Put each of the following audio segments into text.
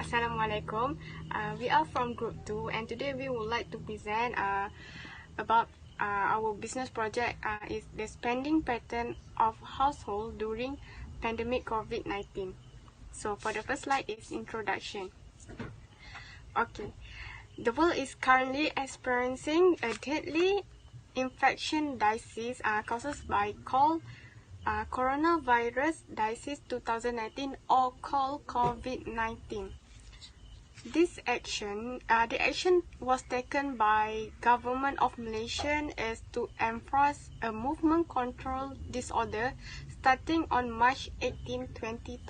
Assalamualaikum. We are from Group 2 and today we would like to present about our business project is the spending pattern of household during pandemic COVID-19. So for the first slide is introduction. Okay, the world is currently experiencing a deadly infection disease caused by coronavirus disease 2019 or called COVID-19. The action was taken by government of Malaysia as to enforce a movement control disorder starting on March 18, 2000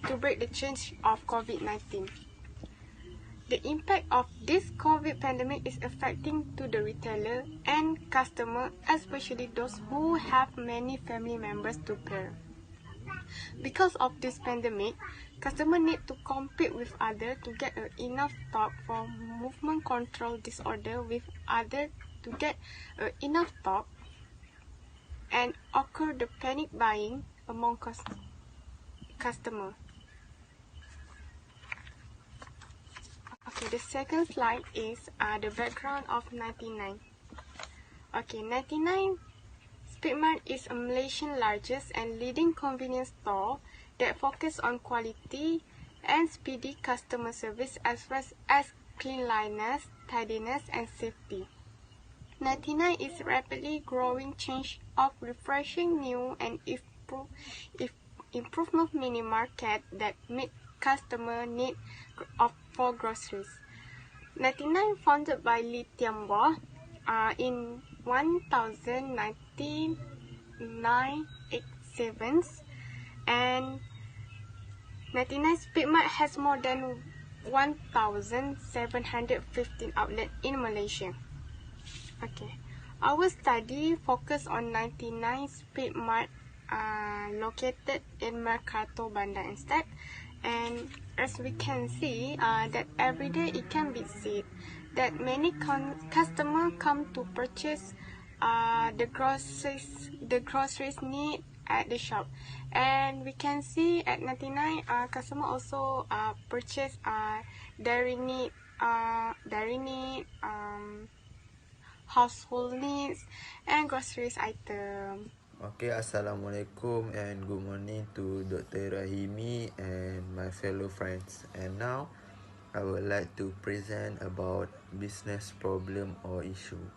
to break the chain of COVID-19. The impact of this COVID pandemic is affecting to the retailer and customer, especially those who have many family members to care. Because of this pandemic, customers need to compete with others to get enough stock for movement control disorder with others to get enough stock and occur the panic buying among customers. Okay, the second slide is the background of 99. Okay, 99 Speedmart is a Malaysian largest and leading convenience store that focus on quality and speedy customer service as well as cleanliness, tidiness, and safety. 99 is a rapidly growing chain of refreshing new and improvement mini market that meet customer need for groceries. 99 founded by Lee Tiam Boh in 1987 and 99 Speedmart has more than 1,715 outlets in Malaysia. Okay, our study focus on 99 Speedmart located in Mercato Bandar instead, and as we can see that every day it can be seen that many customers come to purchase the groceries need at the shop, and we can see at 99 customer also purchase dairy need, household needs and groceries item. Okay, Assalamualaikum and good morning to Dr. Rahimi and my fellow friends. And now, I would like to present about business problem or issue.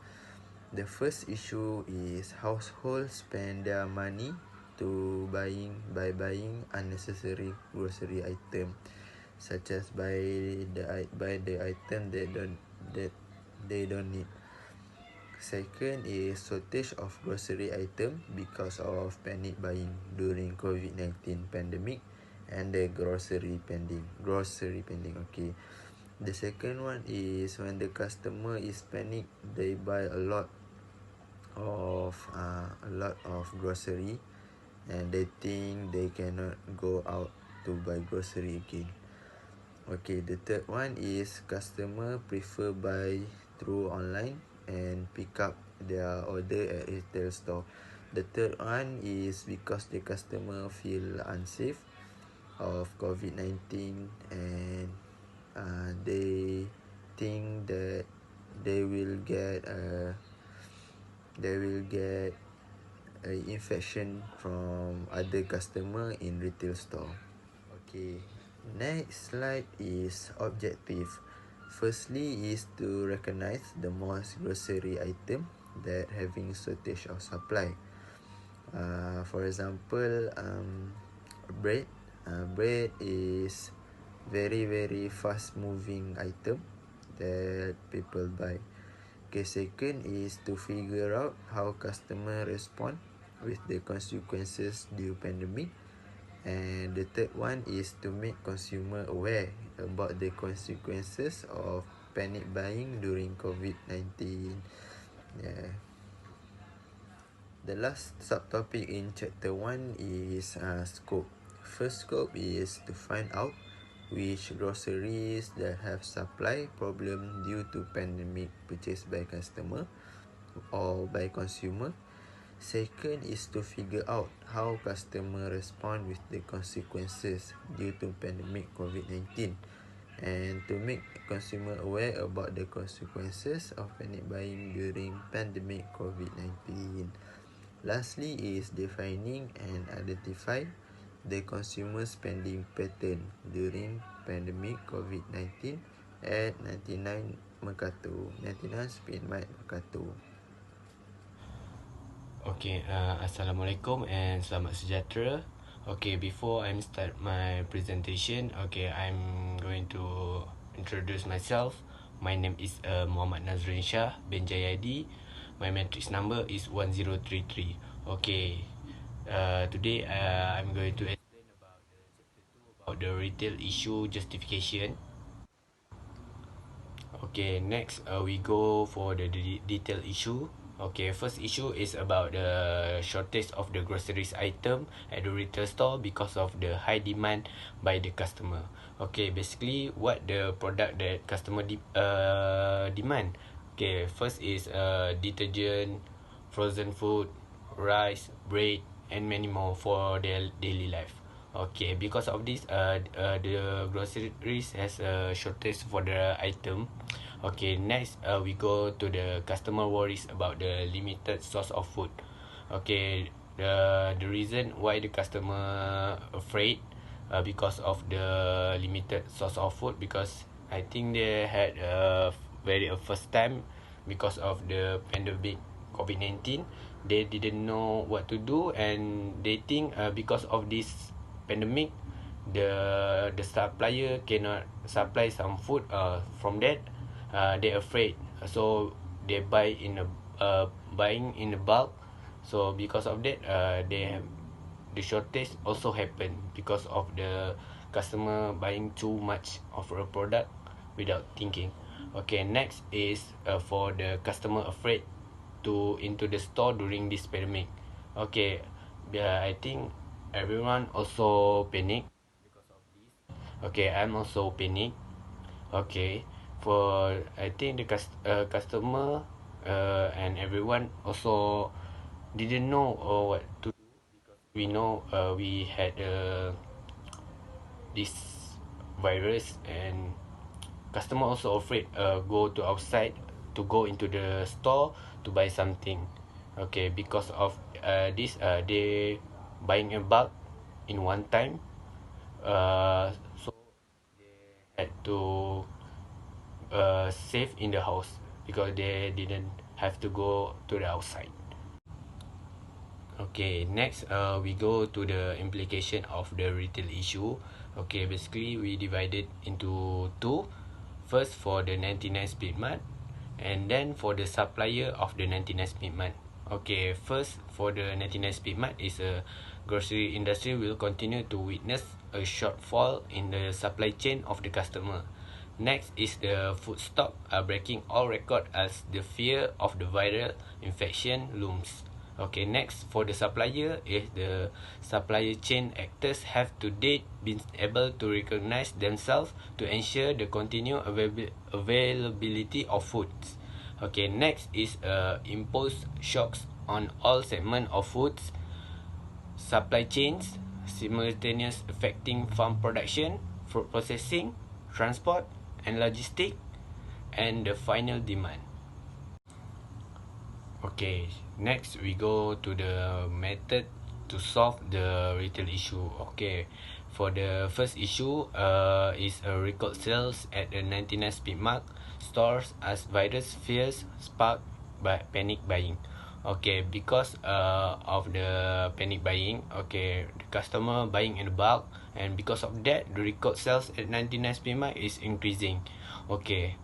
The first issue is households spend their money by buying unnecessary grocery item, such as buy the item that they don't need. Second is shortage of grocery item because of panic buying during COVID-19 pandemic and the grocery pending. Okay. The second one is when the customer is panic, they buy a lot of grocery and they think they cannot go out to buy grocery again. Okay, the third one is customer prefer buy through online and pick up their order at retail store. The third one is because the customer feel unsafe of COVID-19 and they think that they will get a infection from other customer in retail store. Okay, next slide is objective. Firstly is to recognize the most grocery item that having shortage of supply. For example, bread. Bread is very fast moving item that people buy. Okay, second is to figure out how customer respond with the consequences due pandemic. And the third one is to make consumer aware about the consequences of panic buying during COVID-19. Yeah. The last subtopic in chapter 1 is scope. First scope is to find out which groceries that have supply problem due to pandemic purchased by customer or by consumer. Second is to figure out how customers respond with the consequences due to pandemic COVID-19 and to make consumer aware about the consequences of panic buying during pandemic COVID-19. Lastly is defining and identify the consumer spending pattern during pandemic COVID-19 at 99 Mercato, 99 Speedmart Mercato. Okay, Assalamualaikum and selamat sejahtera. Okay, before I start my presentation, okay, I'm going to introduce myself. My name is Muhammad Nazrin Shah bin Jayadi. My matrix number is 1033. Okay, today I'm going to explain about the chapter 2 about the retail issue justification. Okay, next we go for the detailed issue. Okay, first issue is about the shortage of the groceries item at the retail store because of the high demand by the customer. Okay, basically what the product that customer demand. Okay, first is detergent, frozen food, rice, bread, and many more for their daily life. Okay, because of this, the groceries has a shortage for the item. Okay, next, we go to the customer worries about the limited source of food. Okay, the reason why the customer afraid, because of the limited source of food, because I think they had a first time because of the pandemic COVID-19. They didn't know what to do, and they think because of this pandemic, the supplier cannot supply some food from that. They afraid, so they buy in a buying in a bulk. So because of that, they have the shortage also happen because of the customer buying too much of a product without thinking. Okay, next is for the customer afraid to into the store during this pandemic. Okay, I think everyone also panic because of this. Okay, I'm also panic. Okay, for I think the customer and everyone also didn't know what to do, because we know we had this virus, and customer also afraid go to outside to go into the store to buy something. Okay, because of this, they buying a bulk in one time, so they had to save in the house because they didn't have to go to the outside. Okay, next we go to the implication of the retail issue. Okay, basically we divided into two. First for the 99 Speedmart, and then for the supplier of the 99 Speedmart. Okay, first for the 99 Speedmart is a grocery industry will continue to witness a shortfall in the supply chain of the customer. Next is the food stock are breaking all record as the fear of the viral infection looms. Okay, next for the supplier is the supplier chain actors have to date been able to recognize themselves to ensure the continued availability of foods. Okay, next is impose shocks on all segment of foods supply chains, simultaneous affecting farm production, fruit processing, transport and logistic, and the final demand. Okay, next we go to the method to solve the retail issue. Okay, for the first issue is a record sales at the 99 Speedmart stores as virus fears sparked by panic buying. Okay, because of the panic buying, okay, the customer buying in bulk, and because of that, the record sales at 99 Speedmart is increasing. Okay,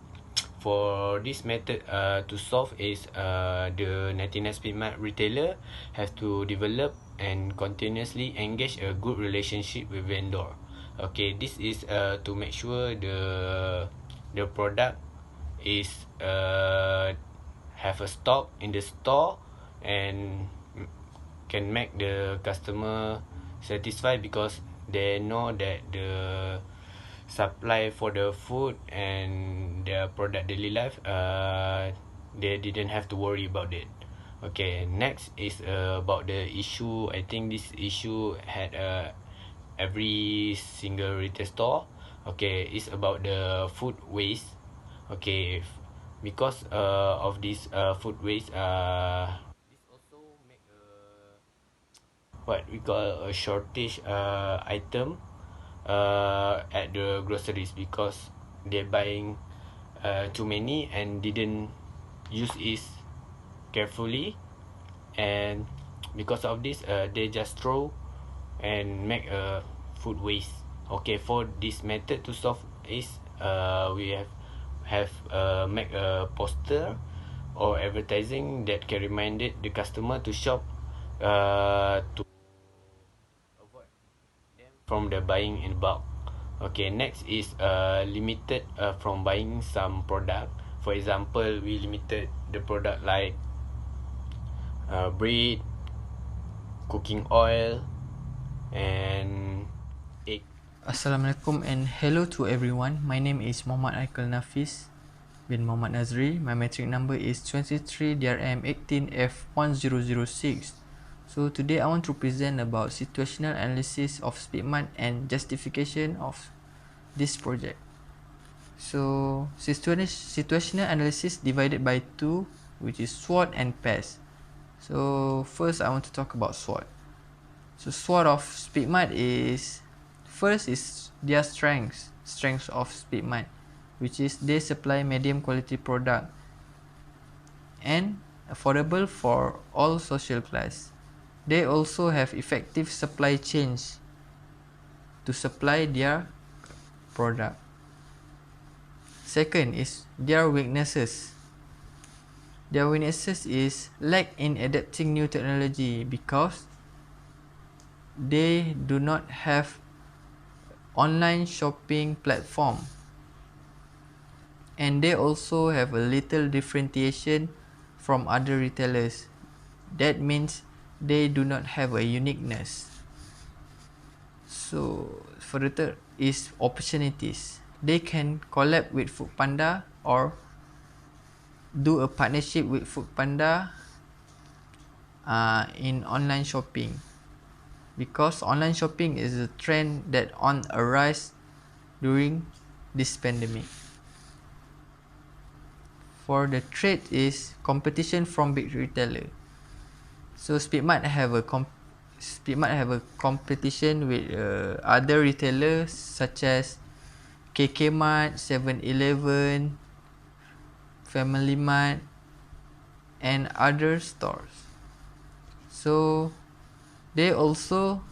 for this method to solve is the 99 Speedmart retailer have to develop and continuously engage a good relationship with vendor. Okay, this is to make sure the product is have a stock in the store and can make the customer satisfied, because they know that the supply for the food and their product daily life, they didn't have to worry about it. Okay, next is about the issue. I think this issue had every single retail store. Okay, it's about the food waste. Okay, because of this food waste, this also make a what we call a shortage item at the groceries because they're buying too many and didn't use it carefully, and because of this they just throw and make a food waste. Okay, for this method to solve is we have make a poster or advertising that can remind the customer to shop to avoid them from the buying in bulk. Okay, next is limited from buying some product. For example, we limited the product like bread, cooking oil, and egg. Assalamualaikum and hello to everyone. My name is Muhammad Aikal Nafis bin Muhammad Nazri. My metric number is 23DRM18F1006. So today I want to present about situational analysis of Speedmart and justification of this project. So situational analysis divided by two, which is SWOT and PES. So first I want to talk about SWOT. So SWOT of Speedmart is, first is their strengths of Speedmart, which is they supply medium quality product and affordable for all social class. They also have effective supply chains to supply their product. Second is their weaknesses. Their weaknesses is lack in adapting new technology because they do not have online shopping platform, and they also have a little differentiation from other retailers. That means they do not have a uniqueness. So for the third is opportunities. They can collab with Foodpanda or do a partnership with Foodpanda in online shopping, because online shopping is a trend that on a rise during this pandemic. For the trade is competition from big retailer. So Speedmart have a competition with other retailers such as KK Mart, 7-Eleven, Family Mart, and other stores. So they also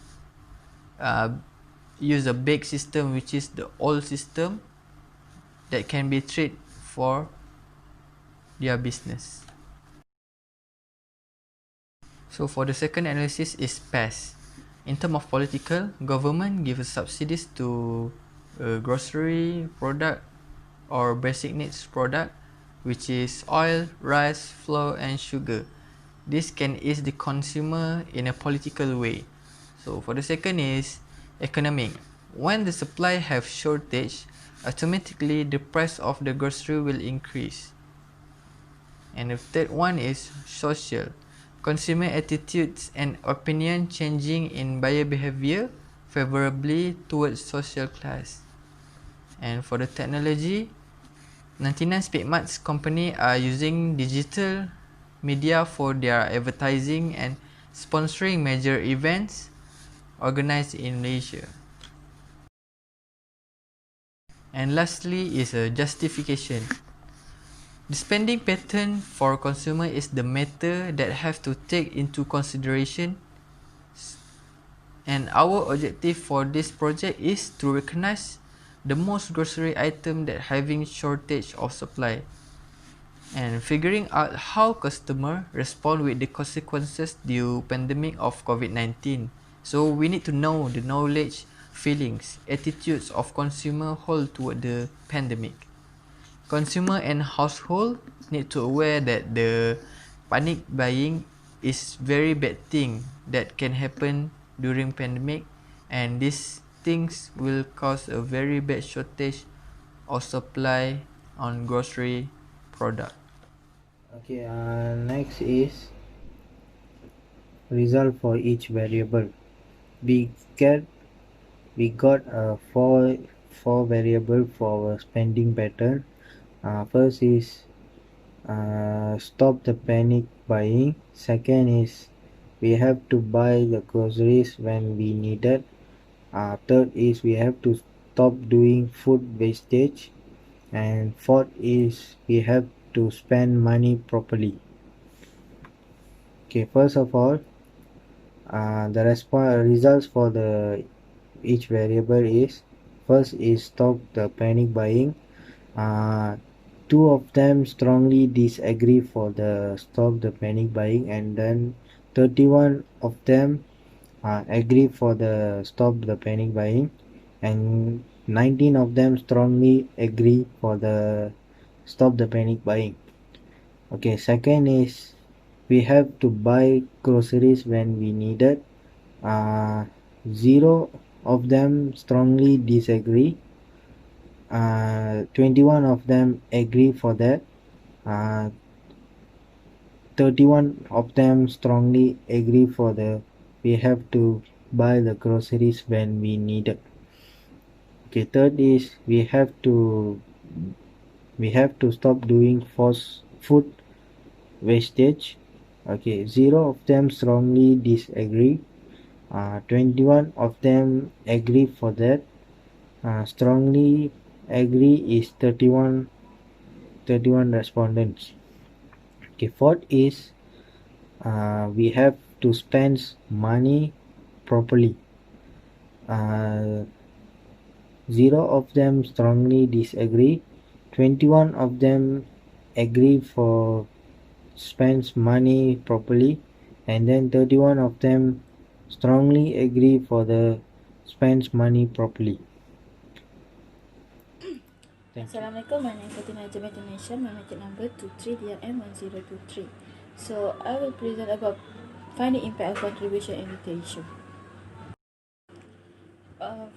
use a big system, which is the old system that can be treated for their business. So for the second analysis is PES. In terms of political, government gives subsidies to grocery product or basic needs product, which is oil, rice, flour, and sugar. This can ease the consumer in a political way. So for the second is economic. When the supply have shortage, automatically the price of the grocery will increase. And the third one is social. Consumer attitudes and opinion changing in buyer behavior favorably towards social class. And for the technology, 99 Speedmart's company are using digital media for their advertising and sponsoring major events organized in Malaysia. And lastly is a justification. The spending pattern for consumer is the matter that have to take into consideration, and our objective for this project is to recognize the most grocery item that having shortage of supply and figuring out how customer respond with the consequences due pandemic of COVID-19. So we need to know the knowledge, feelings, attitudes of consumer hold toward the pandemic. Consumer and household need to aware that the panic buying is very bad thing that can happen during pandemic, and these things will cause a very bad shortage of supply on grocery product. Okay, next is result for each variable. We get we got four variable for our spending pattern. First is stop the panic buying. Second is we have to buy the groceries when we need it. Third is we have to stop doing food wastage. And fourth is we have to spend money properly. Okay, first of all, the results for the each variable is first is stop the panic buying. Two of them strongly disagree for the stop the panic buying, and then 31 of them agree for the stop the panic buying, and 19 of them strongly agree for the stop the panic buying. Okay, second is we have to buy groceries when we need it. 0 of them strongly disagree. 21 of them agree for that. 31 of them strongly agree for the we have to buy the groceries when we need it. Okay, third is we have to stop doing forced food wastage. Okay, 0 of them strongly disagree. 21 of them agree for that. Strongly agree is 31 respondents. Okay, fourth is we have to spend money properly. 0 of them strongly disagree. 21 of them agree for spends money properly, and then 31 of them strongly agree for the spends money properly. Assalamualaikum, my name is Fatima Jamal Indonesia, my market number 23DRM1023. So I will present about finding impact of contribution and retail issue.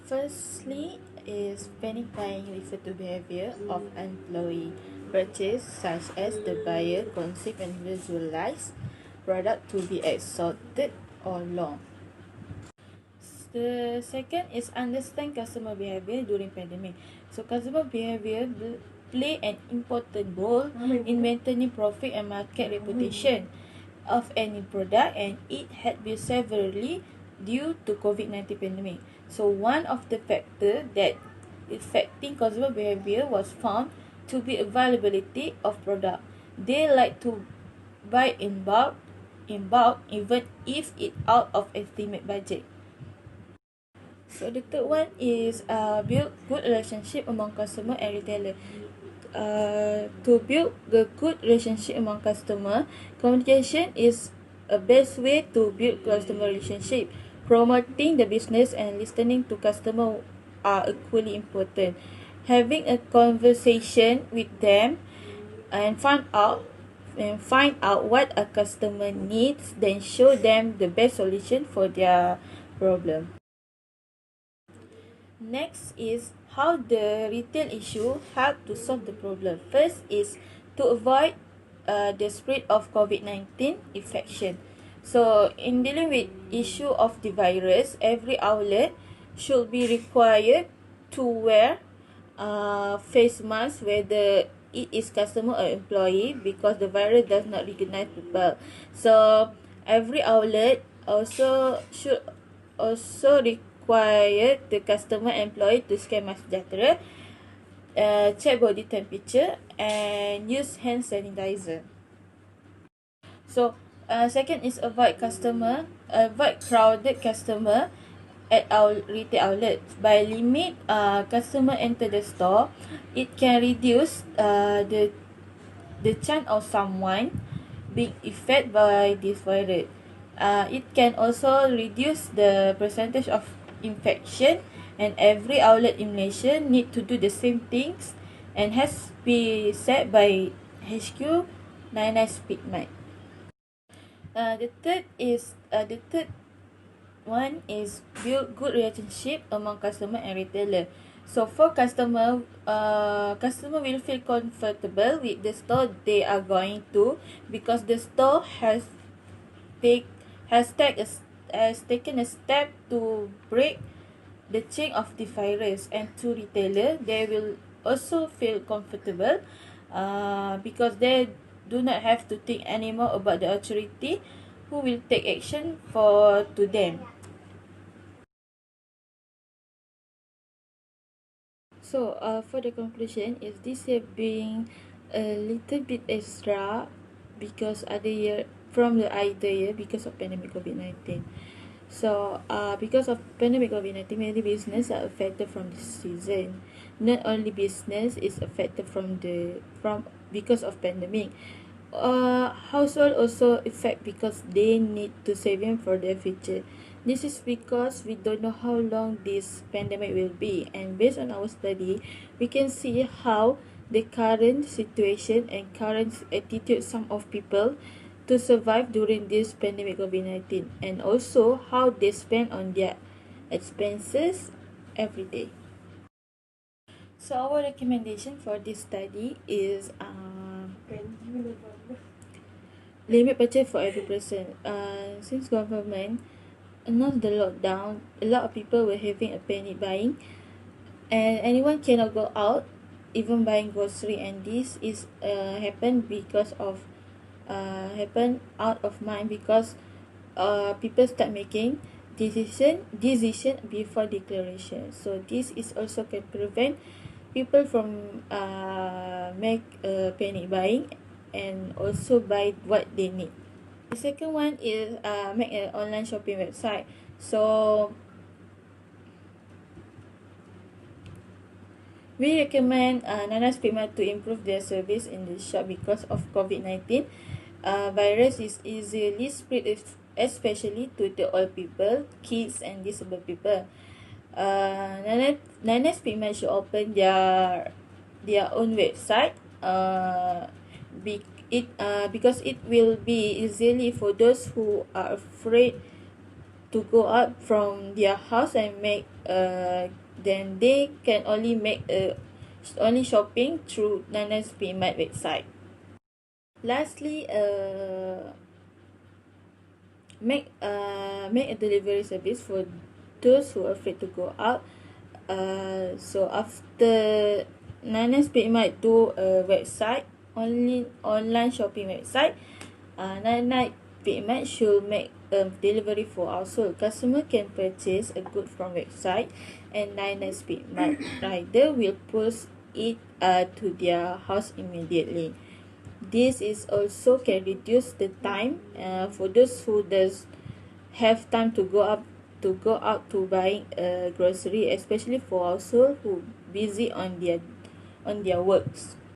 Firstly is panic buying refer to behavior of employee purchase such as the buyer conceive and visualize product to be exhausted or long. The second is understand customer behavior during pandemic. So customer behavior play an important role in maintaining profit and market reputation of any product, and it had been severely due to COVID-19 pandemic. So one of the factors that affecting consumer behavior was found to be availability of product. They like to buy in bulk even if it out of estimate budget. So the third one is build good relationship among customer and retailer. To build the good relationship among customer, communication is a best way to build customer relationship. Promoting the business and listening to customer are equally important. Having a conversation with them and find out what a customer needs, then show them the best solution for their problem. Next is how the retail issue help to solve the problem. First is to avoid the spread of COVID-19 infection. So in dealing with issue of the virus, every outlet should be required to wear face mask whether it is customer or employee, because the virus does not recognize people. So every outlet should also require the customer employee to scan mask sejahtera, check body temperature and use hand sanitizer. So second is avoid crowded customer at our retail outlet. By limit customer enter the store, it can reduce the chance of someone being affected by this virus. It can also reduce the percentage of infection, and every outlet in Malaysia need to do the same things and has been said by HQ 99 Speakmic. The third one is build good relationship among customer and retailer. So for customer will feel comfortable with the store they are going to, because the store has take has taken a step to break the chain of the virus, and to retailer they will also feel comfortable because they do not have to think anymore about the authority who will take action for to them. So for the conclusion is this year being a little bit extra because other year from the other year because of pandemic COVID-19. So because of pandemic COVID-19, many business are affected from this season. Not only business is affected from because of pandemic. Household also affect because they need to saving for their future. This is because we don't know how long this pandemic will be, and based on our study, we can see how the current situation and current attitude some of people to survive during this pandemic COVID-19, and also how they spend on their expenses every day. So our recommendation for this study is limit purchase for every person. Since government announced the lockdown, a lot of people were having a panic buying, and anyone cannot go out, even buying grocery. And this is happened because of happen out of mind because people start making decision before declaration. So this is also can prevent people from make panic buying and also buy what they need. The second one is make an online shopping website. So we recommend Nanas Pigment to improve their service in the shop because of COVID-19. Virus is easily spread, especially to the old people, kids, and disabled people. Nanas Pigment should open their own website. Because it will be easily for those who are afraid to go out from their house and make then they can only make only shopping through Nana's Payment website. Lastly, make a delivery service for those who are afraid to go out. So after Nana's Payment do a website, only online shopping website, Nana Payment should make delivery for household. Customer can purchase a good from website, and Nana's Payment rider will post it to their house immediately. This is also can reduce the time for those who does have time to go out to buying grocery, especially for household who busy on their works.